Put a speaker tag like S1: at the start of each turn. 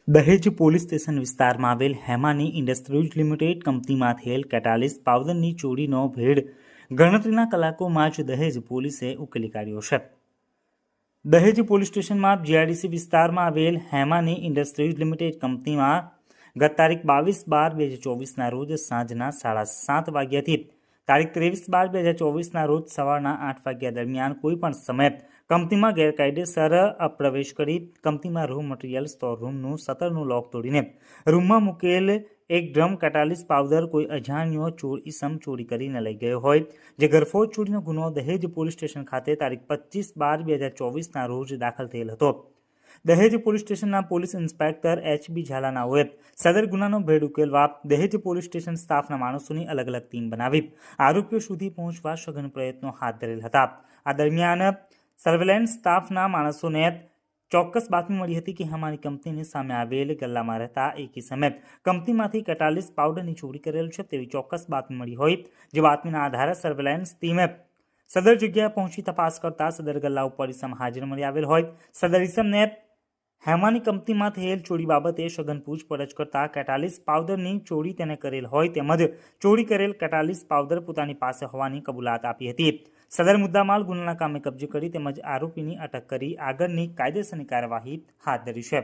S1: દહેજ police station વિસ્તારમાં આવેલ હેમાની ઇન્ડસ્ટ્રીઝ લિમિટેડ કંપનીમાં થયેલ કેટાલિસ પાવડરની ચોરીનો ભેદ ગણતરીના કલાકોમાં જ દહેજ પોલીસે ઉકેલી કાઢ્યો છે. દહેજ પોલીસ સ્ટેશનમાં જીઆઈડીસી વિસ્તારમાં આવેલ હેમાની ઇન્ડસ્ટ્રીઝ લિમિટેડ કંપનીમાં ગત તારીખ 22/12/2024ના રોજ સાંજના 7:30 વાગ્યાથી તારીખ 23/12/2024ના રોજ સવારના 8 વાગ્યા દરમિયાન કોઈપણ સમયે કંપનીમાં ગેરકાયદેસર પ્રવેશ કરી કંપનીમાં રો મટીરિયલ સ્ટોર રૂમનું શટરનું લોક તોડીને રૂમમાં મૂકેલ એક ડ્રમ કેટાલિસ પાવડર કોઈ અજાણ્યો ચોર ઈસમ ચોરી કરીને લઈ ગયો હોય, જે ગરફોડ ચોરીનો ગુનો દહેજ પોલીસ સ્ટેશન ખાતે તારીખ 25/12/2024ના રોજ દાખલ થયેલ હતો. દહેજ પોલીસ સ્ટેશનના પોલીસ ઇન્સ્પેક્ટર HB ઝાલાનાઓએ સદર ગુનાનો ભેદ ઉકેલવા દહેજ પોલીસ સ્ટેશન સ્ટાફના માણસોની અલગ અલગ ટીમ બનાવી આરોપીઓ સુધી પહોંચવા સઘન પ્રયત્નો હાથ ધરેલ હતા. આ દરમિયાન સર્વેલન્સ સ્ટાફના માણસોને ચોક્કસ બાતમી મળી હતી કે હેમાની કંપનીની સામે આવેલ ગલ્લામાં રહેતા એક ઇસમે કંપનીમાંથી કેટાલિસ પાવડરની ચોરી કરેલ છે તેવી ચોક્કસ બાતમી મળી હોય, જે બાતમીના આધારે સર્વેલન્સ ટીમે સદર જગ્યાએ પહોંચી તપાસ કરતા સદર ગલ્લા ઉપર ઇસમ હાજર મળી આવેલ હોય. સદર ઇસમને હેમાની કંપનીમાં થયેલ ચોરી બાબતે સઘન પૂછપરછ કરતા કેટાલિસ પાવડરની ચોરી તેને કરેલ હોય તેમજ ચોરી કરેલ કેટાલિસ પાવડર પોતાની પાસે હોવાની કબૂલાત આપી હતી. સદર મુદ્દામાલ ગુનાના કામે કબજે કરી તેમજ આરોપીની અટક કરી આગળની કાયદેસરની કાર્યવાહી હાથ ધરી છે.